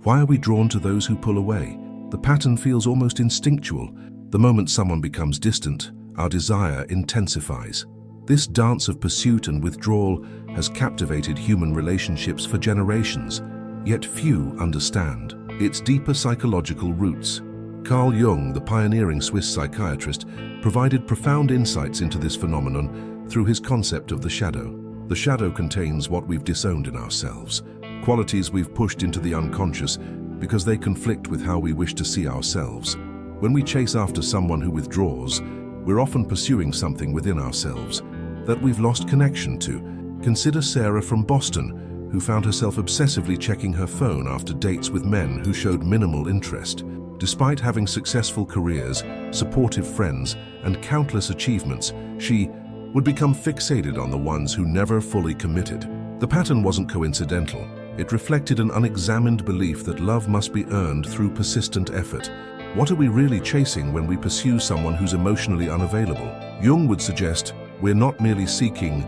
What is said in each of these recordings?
Why are we drawn to those who pull away? The pattern feels almost instinctual. The moment someone becomes distant, our desire intensifies. This dance of pursuit and withdrawal has captivated human relationships for generations, yet few understand its deeper psychological roots. Carl Jung, the pioneering Swiss psychiatrist, provided profound insights into this phenomenon through his concept of the shadow. The shadow contains what we've disowned in ourselves, qualities we've pushed into the unconscious because they conflict with how we wish to see ourselves. When we chase after someone who withdraws, we're often pursuing something within ourselves that we've lost connection to. Consider Sarah from Boston, who found herself obsessively checking her phone after dates with men who showed minimal interest. Despite having successful careers, supportive friends, and countless achievements, she would become fixated on the ones who never fully committed. The pattern wasn't coincidental. It reflected an unexamined belief that love must be earned through persistent effort. What are we really chasing when we pursue someone who's emotionally unavailable? Jung would suggest we're not merely seeking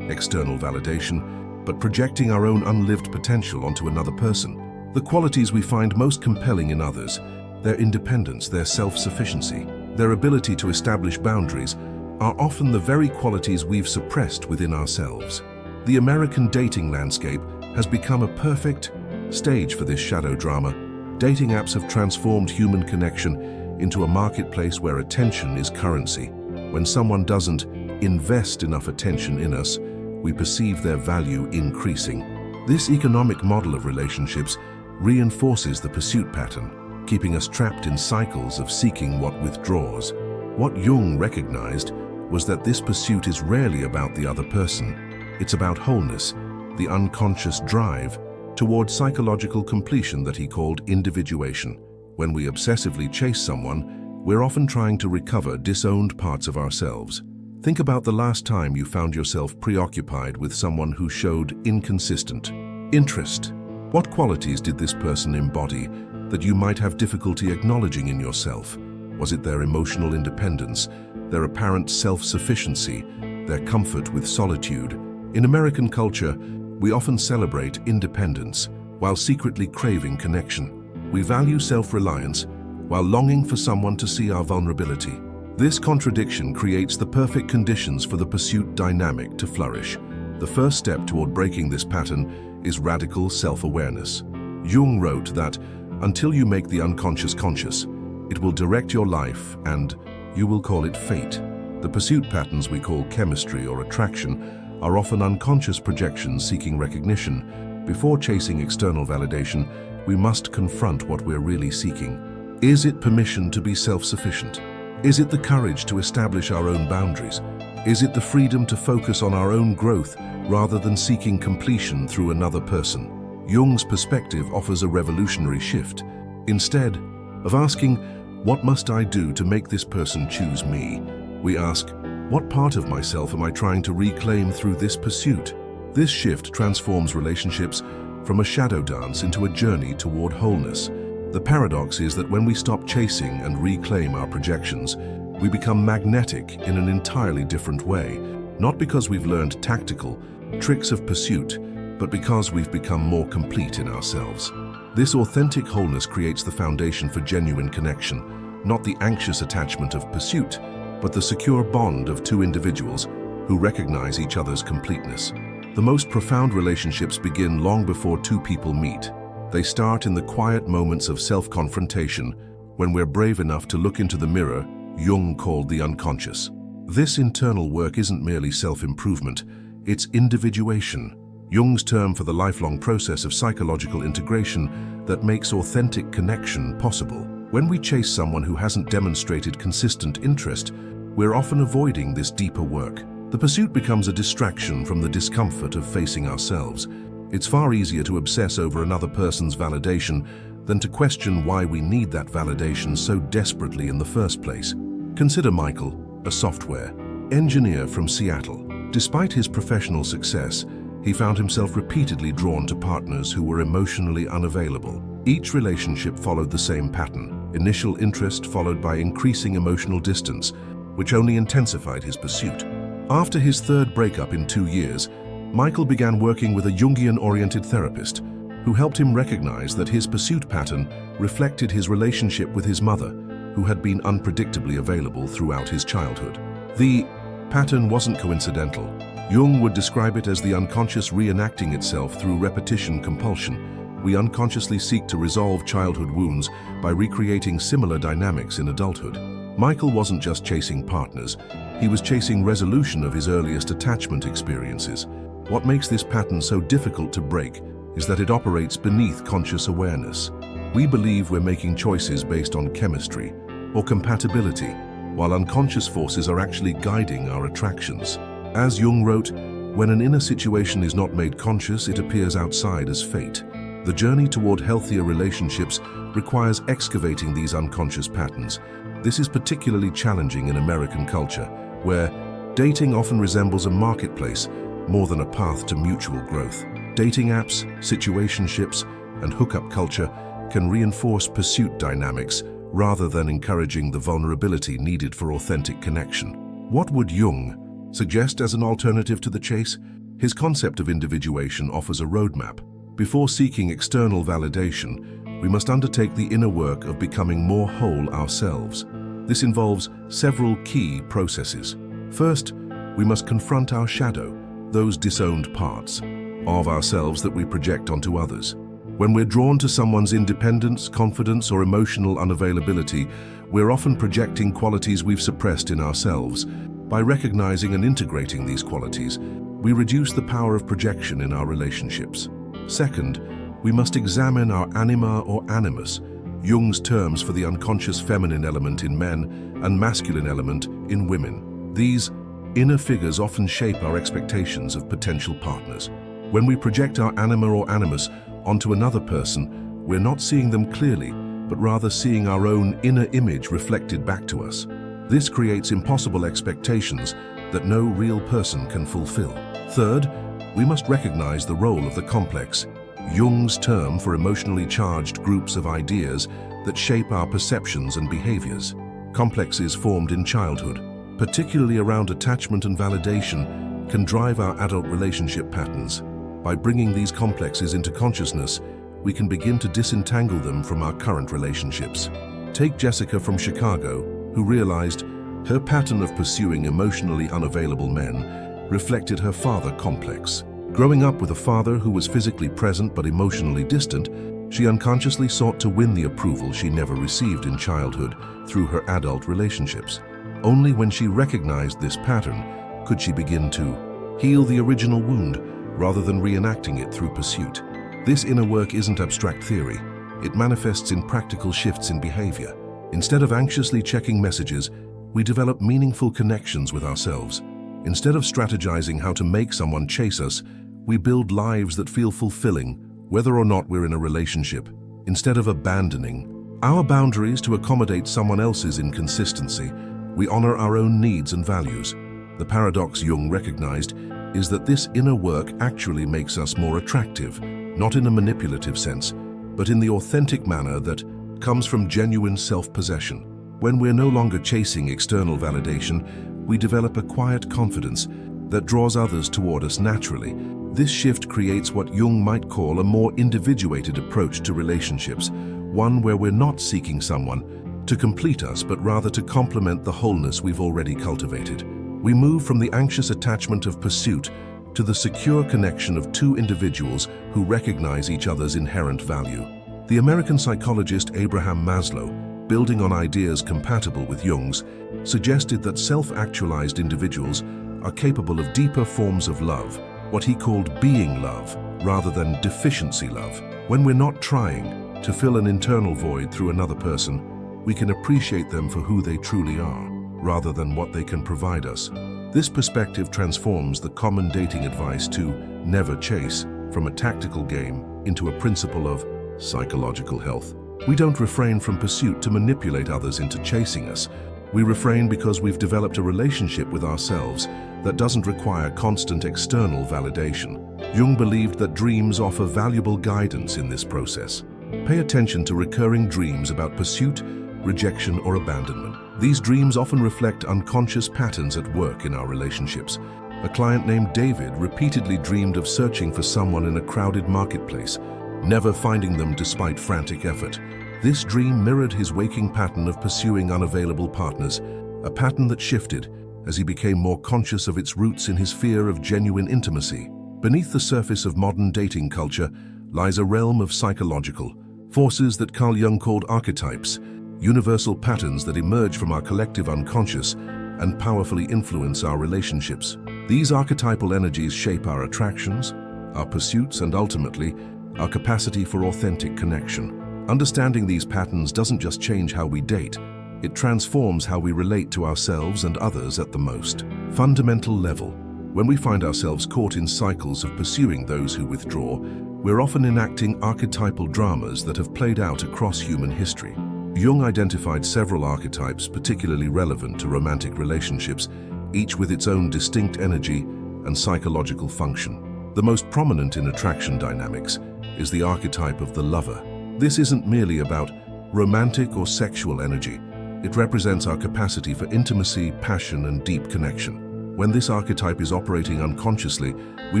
external validation, but projecting our own unlived potential onto another person. The qualities we find most compelling in others, their independence, their self-sufficiency, their ability to establish boundaries, are often the very qualities we've suppressed within ourselves. The American dating landscape has become a perfect stage for this shadow drama. Dating apps have transformed human connection into a marketplace where attention is currency. When someone doesn't invest enough attention in us, we perceive their value increasing. This economic model of relationships reinforces the pursuit pattern, keeping us trapped in cycles of seeking what withdraws. What Jung recognized was that this pursuit is rarely about the other person. It's about wholeness, the unconscious drive towards psychological completion that he called individuation. When we obsessively chase someone, we're often trying to recover disowned parts of ourselves. Think about the last time you found yourself preoccupied with someone who showed inconsistent interest. What qualities did this person embody that you might have difficulty acknowledging in yourself? Was it their emotional independence, their apparent self-sufficiency, their comfort with solitude? In American culture, we often celebrate independence while secretly craving connection. We value self-reliance while longing for someone to see our vulnerability. This contradiction creates the perfect conditions for the pursuit dynamic to flourish. The first step toward breaking this pattern is radical self-awareness. Jung wrote that until you make the unconscious conscious, it will direct your life and you will call it fate. The pursuit patterns we call chemistry or attraction are often unconscious projections seeking recognition. Before chasing external validation, we must confront what we're really seeking. Is it permission to be self-sufficient? Is it the courage to establish our own boundaries? Is it the freedom to focus on our own growth rather than seeking completion through another person? Jung's perspective offers a revolutionary shift. Instead of asking, "What must I do to make this person choose me?" we ask, "What part of myself am I trying to reclaim through this pursuit?" This shift transforms relationships from a shadow dance into a journey toward wholeness. The paradox is that when we stop chasing and reclaim our projections, we become magnetic in an entirely different way, not because we've learned tactical tricks of pursuit, but because we've become more complete in ourselves. This authentic wholeness creates the foundation for genuine connection, not the anxious attachment of pursuit, but the secure bond of two individuals who recognize each other's completeness. The most profound relationships begin long before two people meet. They start in the quiet moments of self-confrontation, when we're brave enough to look into the mirror Jung called the unconscious. This internal work isn't merely self-improvement, it's individuation, Jung's term for the lifelong process of psychological integration that makes authentic connection possible. When we chase someone who hasn't demonstrated consistent interest, we're often avoiding this deeper work. The pursuit becomes a distraction from the discomfort of facing ourselves. It's far easier to obsess over another person's validation than to question why we need that validation so desperately in the first place. Consider Michael, a software engineer from Seattle. Despite his professional success, he found himself repeatedly drawn to partners who were emotionally unavailable. Each relationship followed the same pattern: initial interest followed by increasing emotional distance, which only intensified his pursuit. After his third breakup in 2 years, Michael began working with a Jungian-oriented therapist who helped him recognize that his pursuit pattern reflected his relationship with his mother, who had been unpredictably available throughout his childhood. The pattern wasn't coincidental. Jung would describe it as the unconscious reenacting itself through repetition compulsion. We unconsciously seek to resolve childhood wounds by recreating similar dynamics in adulthood. Michael wasn't just chasing partners, he was chasing resolution of his earliest attachment experiences. What makes this pattern so difficult to break is that it operates beneath conscious awareness. We believe we're making choices based on chemistry or compatibility, while unconscious forces are actually guiding our attractions. As Jung wrote, when an inner situation is not made conscious, it appears outside as fate. The journey toward healthier relationships requires excavating these unconscious patterns. This is particularly challenging in American culture, where dating often resembles a marketplace more than a path to mutual growth. Dating apps, situationships, and hookup culture can reinforce pursuit dynamics rather than encouraging the vulnerability needed for authentic connection. What would Jung suggest as an alternative to the chase? His concept of individuation offers a roadmap. Before seeking external validation, we must undertake the inner work of becoming more whole ourselves. This involves several key processes. First, we must confront our shadow, those disowned parts of ourselves that we project onto others. When we're drawn to someone's independence, confidence, or emotional unavailability, we're often projecting qualities we've suppressed in ourselves. By recognizing and integrating these qualities, we reduce the power of projection in our relationships. Second, we must examine our anima or animus, Jung's terms for the unconscious feminine element in men and masculine element in women. These inner figures often shape our expectations of potential partners. When we project our anima or animus onto another person, we're not seeing them clearly, but rather seeing our own inner image reflected back to us. This creates impossible expectations that no real person can fulfill. Third, we must recognize the role of the complex, Jung's term for emotionally charged groups of ideas that shape our perceptions and behaviors. Complexes formed in childhood, particularly around attachment and validation, can drive our adult relationship patterns. By bringing these complexes into consciousness, we can begin to disentangle them from our current relationships. Take Jessica from Chicago, who realized her pattern of pursuing emotionally unavailable men reflected her father complex. Growing up with a father who was physically present but emotionally distant, she unconsciously sought to win the approval she never received in childhood through her adult relationships. Only when she recognized this pattern could she begin to heal the original wound rather than reenacting it through pursuit. This inner work isn't abstract theory. It manifests in practical shifts in behavior. Instead of anxiously checking messages, we develop meaningful connections with ourselves. Instead of strategizing how to make someone chase us, we build lives that feel fulfilling, whether or not we're in a relationship. Instead of abandoning our boundaries to accommodate someone else's inconsistency, we honor our own needs and values. The paradox Jung recognized is that this inner work actually makes us more attractive, not in a manipulative sense, but in the authentic manner that comes from genuine self-possession. When we're no longer chasing external validation, we develop a quiet confidence that draws others toward us naturally. This shift creates what Jung might call a more individuated approach to relationships, one where we're not seeking someone to complete us, but rather to complement the wholeness we've already cultivated. We move from the anxious attachment of pursuit to the secure connection of two individuals who recognize each other's inherent value. The American psychologist Abraham Maslow, building on ideas compatible with Jung's, suggested that self-actualized individuals are capable of deeper forms of love, what he called being love, rather than deficiency love. When we're not trying to fill an internal void through another person, we can appreciate them for who they truly are, rather than what they can provide us. This perspective transforms the common dating advice to never chase from a tactical game into a principle of psychological health. We don't refrain from pursuit to manipulate others into chasing us. We refrain because we've developed a relationship with ourselves that doesn't require constant external validation. Jung believed that dreams offer valuable guidance in this process. Pay attention to recurring dreams about pursuit, rejection, or abandonment. These dreams often reflect unconscious patterns at work in our relationships. A client named David repeatedly dreamed of searching for someone in a crowded marketplace, never finding them despite frantic effort. This dream mirrored his waking pattern of pursuing unavailable partners, a pattern that shifted as he became more conscious of its roots in his fear of genuine intimacy. Beneath the surface of modern dating culture lies a realm of psychological forces that Carl Jung called archetypes, universal patterns that emerge from our collective unconscious and powerfully influence our relationships. These archetypal energies shape our attractions, our pursuits, and ultimately, our capacity for authentic connection. Understanding these patterns doesn't just change how we date, it transforms how we relate to ourselves and others at the most fundamental level. When we find ourselves caught in cycles of pursuing those who withdraw, we're often enacting archetypal dramas that have played out across human history. Jung identified several archetypes particularly relevant to romantic relationships, each with its own distinct energy and psychological function. The most prominent in attraction dynamics is the archetype of the lover. This isn't merely about romantic or sexual energy. It represents our capacity for intimacy, passion, and deep connection. When this archetype is operating unconsciously, we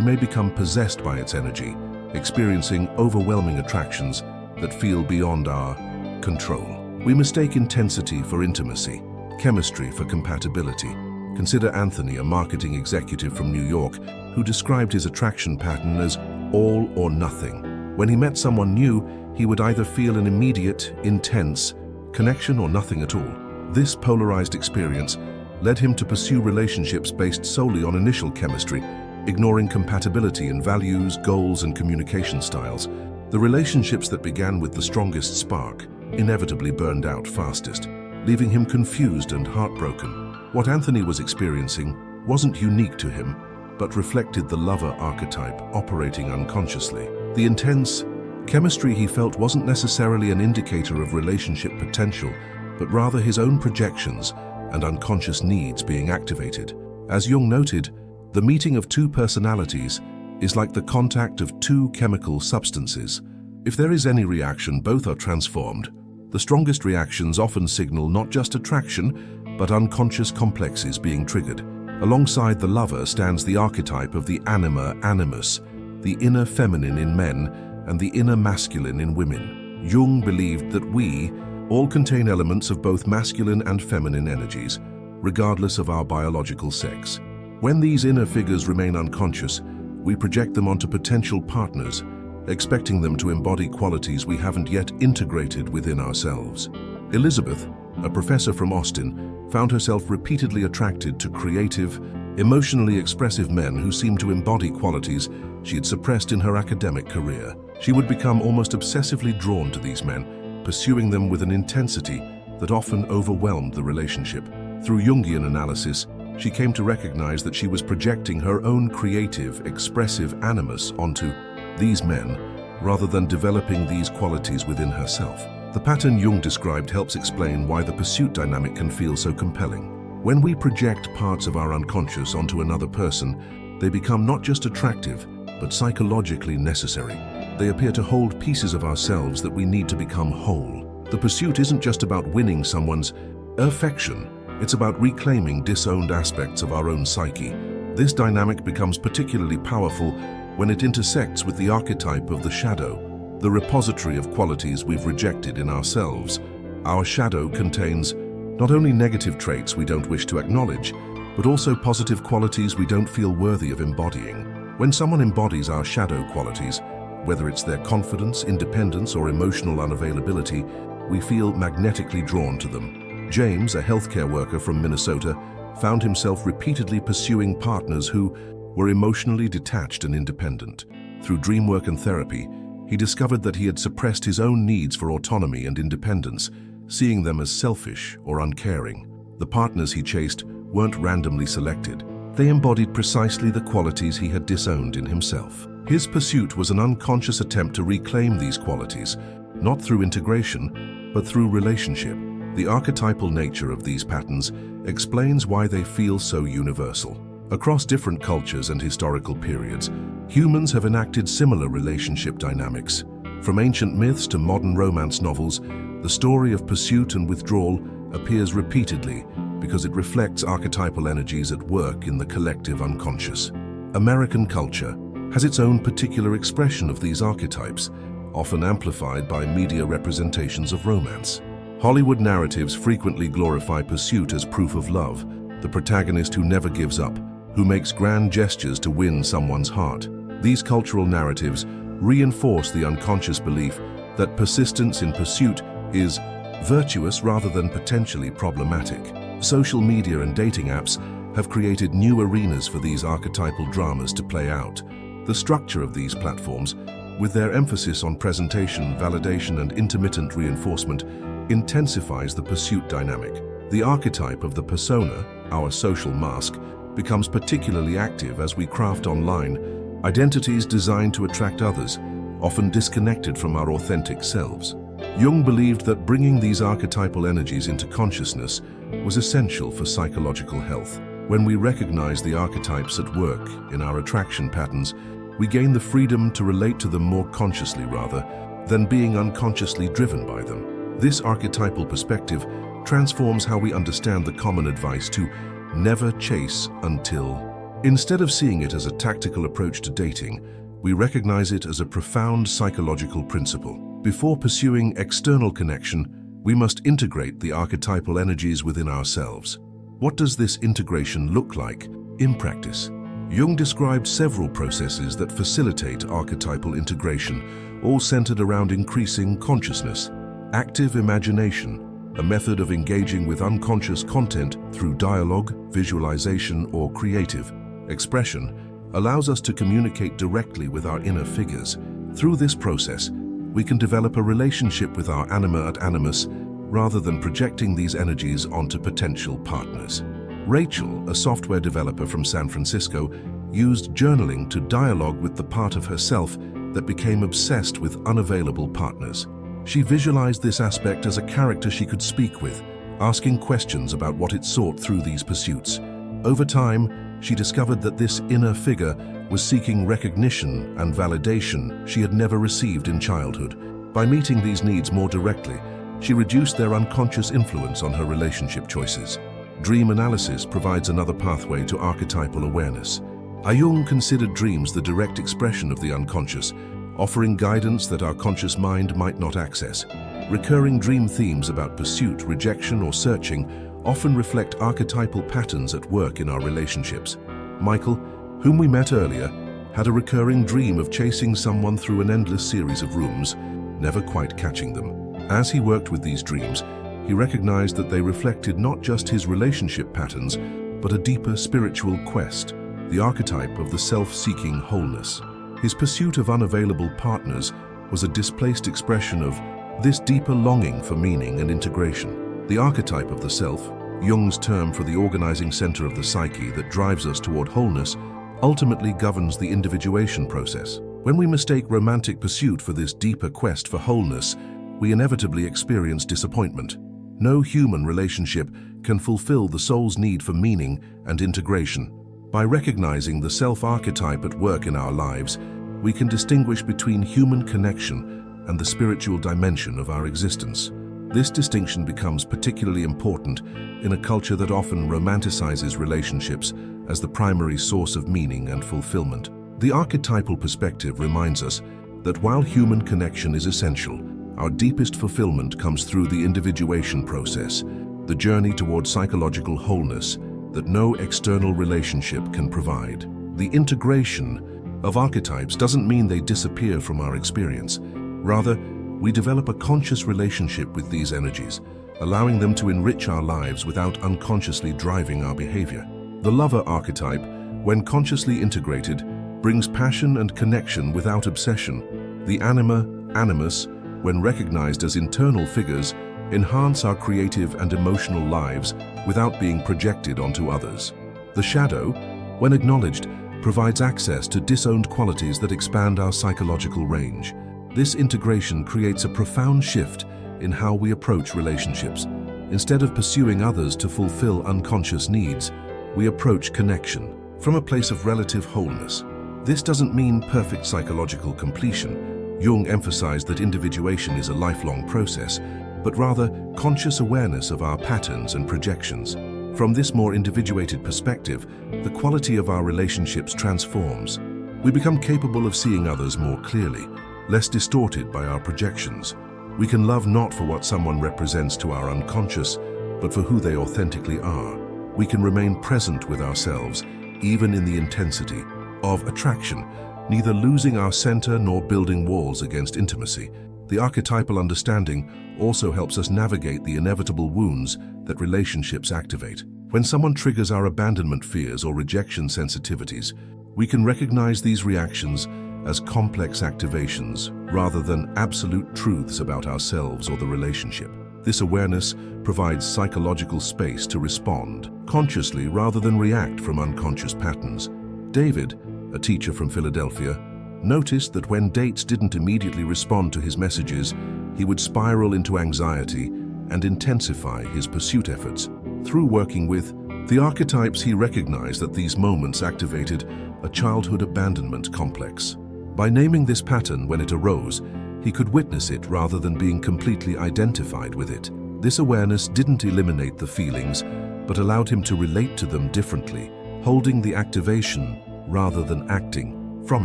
may become possessed by its energy, experiencing overwhelming attractions that feel beyond our control. We mistake intensity for intimacy, chemistry for compatibility. Consider Anthony, a marketing executive from New York, who described his attraction pattern as all or nothing. When he met someone new, he would either feel an immediate, intense connection or nothing at all. This polarized experience led him to pursue relationships based solely on initial chemistry, ignoring compatibility in values, goals, and communication styles. The relationships that began with the strongest spark inevitably burned out fastest, leaving him confused and heartbroken. What Anthony was experiencing wasn't unique to him, but reflected the lover archetype operating unconsciously. The intense chemistry he felt wasn't necessarily an indicator of relationship potential, but rather his own projections and unconscious needs being activated. As Jung noted, the meeting of two personalities is like the contact of two chemical substances. If there is any reaction, both are transformed. The strongest reactions often signal not just attraction, but unconscious complexes being triggered. Alongside the lover stands the archetype of the anima animus, the inner feminine in men and the inner masculine in women. Jung believed that we all contain elements of both masculine and feminine energies, regardless of our biological sex. When these inner figures remain unconscious, we project them onto potential partners, expecting them to embody qualities we haven't yet integrated within ourselves. Elizabeth, a professor from Austin, found herself repeatedly attracted to creative, emotionally expressive men who seemed to embody qualities she had suppressed in her academic career. She would become almost obsessively drawn to these men, pursuing them with an intensity that often overwhelmed the relationship. Through Jungian analysis, she came to recognize that she was projecting her own creative, expressive animus onto these men, rather than developing these qualities within herself. The pattern Jung described helps explain why the pursuit dynamic can feel so compelling. When we project parts of our unconscious onto another person, they become not just attractive, but psychologically necessary. They appear to hold pieces of ourselves that we need to become whole. The pursuit isn't just about winning someone's affection, it's about reclaiming disowned aspects of our own psyche. This dynamic becomes particularly powerful when it intersects with the archetype of the shadow, the repository of qualities we've rejected in ourselves. Our shadow contains not only negative traits we don't wish to acknowledge, but also positive qualities we don't feel worthy of embodying. When someone embodies our shadow qualities, whether it's their confidence, independence, or emotional unavailability, we feel magnetically drawn to them. James, a healthcare worker from Minnesota, found himself repeatedly pursuing partners who were emotionally detached and independent. Through dream work and therapy, he discovered that he had suppressed his own needs for autonomy and independence, seeing them as selfish or uncaring. The partners he chased weren't randomly selected. They embodied precisely the qualities he had disowned in himself. His pursuit was an unconscious attempt to reclaim these qualities, not through integration, but through relationship. The archetypal nature of these patterns explains why they feel so universal. Across different cultures and historical periods, humans have enacted similar relationship dynamics. From ancient myths to modern romance novels, the story of pursuit and withdrawal appears repeatedly because it reflects archetypal energies at work in the collective unconscious. American culture has its own particular expression of these archetypes, often amplified by media representations of romance. Hollywood narratives frequently glorify pursuit as proof of love, the protagonist who never gives up, who makes grand gestures to win someone's heart. These cultural narratives reinforce the unconscious belief that persistence in pursuit is virtuous rather than potentially problematic. Social media and dating apps have created new arenas for these archetypal dramas to play out. The structure of these platforms, with their emphasis on presentation, validation, and intermittent reinforcement, intensifies the pursuit dynamic. The archetype of the persona, our social mask, becomes particularly active as we craft online identities designed to attract others, often disconnected from our authentic selves. Jung believed that bringing these archetypal energies into consciousness was essential for psychological health. When we recognize the archetypes at work in our attraction patterns, we gain the freedom to relate to them more consciously rather than being unconsciously driven by them. This archetypal perspective transforms how we understand the common advice to never chase until. Instead of seeing it as a tactical approach to dating, we recognize it as a profound psychological principle. Before pursuing external connection, we must integrate the archetypal energies within ourselves. What does this integration look like in practice? Jung described several processes that facilitate archetypal integration, all centered around increasing consciousness. Active imagination, a method of engaging with unconscious content through dialogue, visualization, or creative expression, allows us to communicate directly with our inner figures. Through this process, we can develop a relationship with our anima and animus rather than projecting these energies onto potential partners. Rachel, a software developer from San Francisco, used journaling to dialogue with the part of herself that became obsessed with unavailable partners. She visualized this aspect as a character she could speak with, asking questions about what it sought through these pursuits. Over time, she discovered that this inner figure was seeking recognition and validation she had never received in childhood. By meeting these needs more directly, she reduced their unconscious influence on her relationship choices. Dream analysis provides another pathway to archetypal awareness. Jung considered dreams the direct expression of the unconscious, offering guidance that our conscious mind might not access. Recurring dream themes about pursuit, rejection, or searching often reflect archetypal patterns at work in our relationships. Michael, whom we met earlier, had a recurring dream of chasing someone through an endless series of rooms, never quite catching them. As he worked with these dreams, he recognized that they reflected not just his relationship patterns, but a deeper spiritual quest, the archetype of the self-seeking wholeness. His pursuit of unavailable partners was a displaced expression of this deeper longing for meaning and integration. The archetype of the self, Jung's term for the organizing center of the psyche that drives us toward wholeness, ultimately governs the individuation process. When we mistake romantic pursuit for this deeper quest for wholeness, we inevitably experience disappointment. No human relationship can fulfill the soul's need for meaning and integration. By recognizing the self-archetype at work in our lives, we can distinguish between human connection and the spiritual dimension of our existence. This distinction becomes particularly important in a culture that often romanticizes relationships as the primary source of meaning and fulfillment. The archetypal perspective reminds us that while human connection is essential, our deepest fulfillment comes through the individuation process, the journey toward psychological wholeness that no external relationship can provide. The integration of archetypes doesn't mean they disappear from our experience. Rather, we develop a conscious relationship with these energies, allowing them to enrich our lives without unconsciously driving our behavior. The lover archetype, when consciously integrated, brings passion and connection without obsession. The anima, animus, when recognized as internal figures, enhance our creative and emotional lives without being projected onto others. The shadow, when acknowledged, provides access to disowned qualities that expand our psychological range. This integration creates a profound shift in how we approach relationships. Instead of pursuing others to fulfill unconscious needs, we approach connection from a place of relative wholeness. This doesn't mean perfect psychological completion. Jung emphasized that individuation is a lifelong process, but rather conscious awareness of our patterns and projections. From this more individuated perspective, the quality of our relationships transforms. We become capable of seeing others more clearly, less distorted by our projections. We can love not for what someone represents to our unconscious, but for who they authentically are. We can remain present with ourselves, even in the intensity of attraction, neither losing our center nor building walls against intimacy. The archetypal understanding also helps us navigate the inevitable wounds that relationships activate. When someone triggers our abandonment fears or rejection sensitivities, we can recognize these reactions as complex activations rather than absolute truths about ourselves or the relationship. This awareness provides psychological space to respond consciously rather than react from unconscious patterns. David, a teacher from Philadelphia, noticed that when dates didn't immediately respond to his messages, he would spiral into anxiety and intensify his pursuit efforts. Through working with the archetypes, he recognized that these moments activated a childhood abandonment complex. By naming this pattern when it arose, he could witness it rather than being completely identified with it. This awareness didn't eliminate the feelings, but allowed him to relate to them differently, holding the activation rather than acting from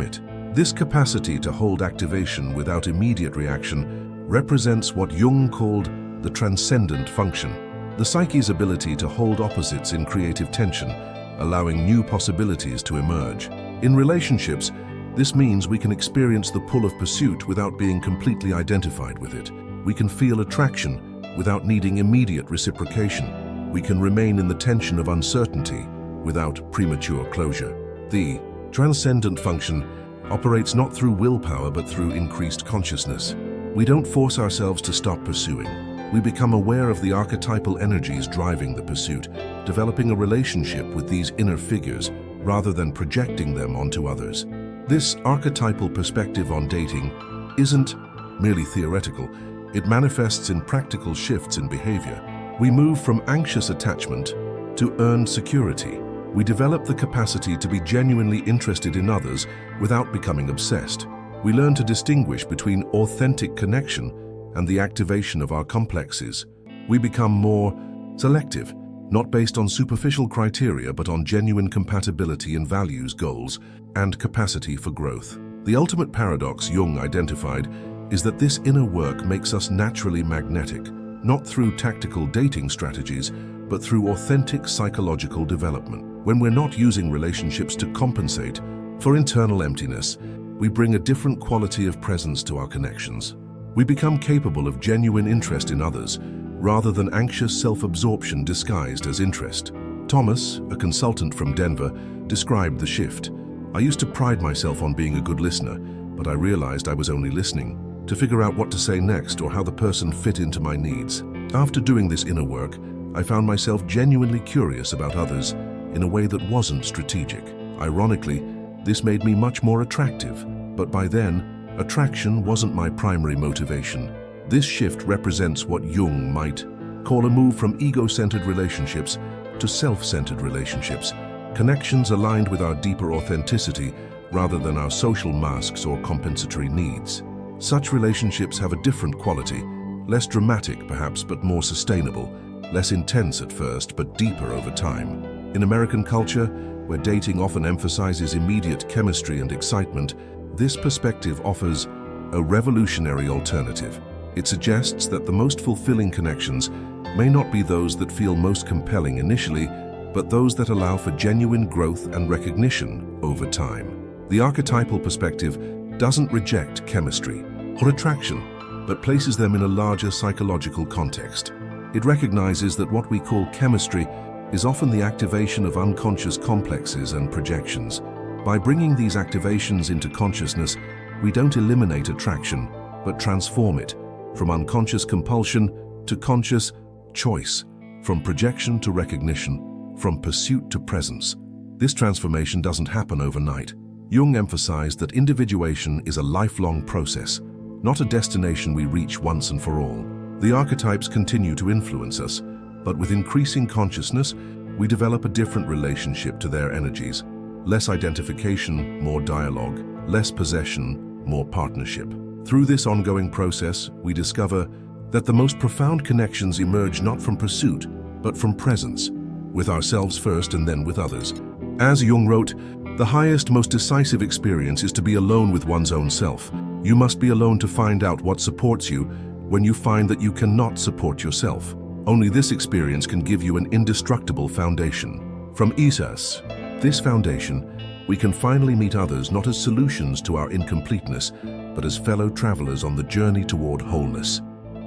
it. This capacity to hold activation without immediate reaction represents what Jung called the transcendent function, the psyche's ability to hold opposites in creative tension, allowing new possibilities to emerge. In relationships, this means we can experience the pull of pursuit without being completely identified with it. We can feel attraction without needing immediate reciprocation. We can remain in the tension of uncertainty without premature closure. The transcendent function operates not through willpower but through increased consciousness. We don't force ourselves to stop pursuing. We become aware of the archetypal energies driving the pursuit, developing a relationship with these inner figures rather than projecting them onto others. This archetypal perspective on dating isn't merely theoretical. It manifests in practical shifts in behavior. We move from anxious attachment to earned security. We develop the capacity to be genuinely interested in others without becoming obsessed. We learn to distinguish between authentic connection and the activation of our complexes. We become more selective, not based on superficial criteria but on genuine compatibility in values, goals, and capacity for growth. The ultimate paradox Jung identified is that this inner work makes us naturally magnetic, not through tactical dating strategies, but through authentic psychological development. When we're not using relationships to compensate for internal emptiness, we bring a different quality of presence to our connections. We become capable of genuine interest in others, rather than anxious self-absorption disguised as interest. Thomas, a consultant from Denver, described the shift. "I used to pride myself on being a good listener, but I realized I was only listening to figure out what to say next or how the person fit into my needs. After doing this inner work, I found myself genuinely curious about others in a way that wasn't strategic. Ironically, this made me much more attractive, but by then, attraction wasn't my primary motivation." This shift represents what Jung might call a move from ego-centered relationships to self-centered relationships, connections aligned with our deeper authenticity rather than our social masks or compensatory needs. Such relationships have a different quality, less dramatic perhaps, but more sustainable, less intense at first, but deeper over time. In American culture, where dating often emphasizes immediate chemistry and excitement, this perspective offers a revolutionary alternative. It suggests that the most fulfilling connections may not be those that feel most compelling initially, but those that allow for genuine growth and recognition over time. The archetypal perspective doesn't reject chemistry or attraction, but places them in a larger psychological context. It recognizes that what we call chemistry is often the activation of unconscious complexes and projections. By bringing these activations into consciousness, we don't eliminate attraction, but transform it, from unconscious compulsion to conscious choice, from projection to recognition, from pursuit to presence. This transformation doesn't happen overnight. Jung emphasized that individuation is a lifelong process, not a destination we reach once and for all. The archetypes continue to influence us, but with increasing consciousness, we develop a different relationship to their energies. Less identification, more dialogue; less possession, more partnership. Through this ongoing process, we discover that the most profound connections emerge not from pursuit, but from presence, with ourselves first and then with others. As Jung wrote, "The highest, most decisive experience is to be alone with one's own self. You must be alone to find out what supports you when you find that you cannot support yourself. Only this experience can give you an indestructible foundation. From Isas, this foundation, we can finally meet others not as solutions to our incompleteness, but as fellow travelers on the journey toward wholeness.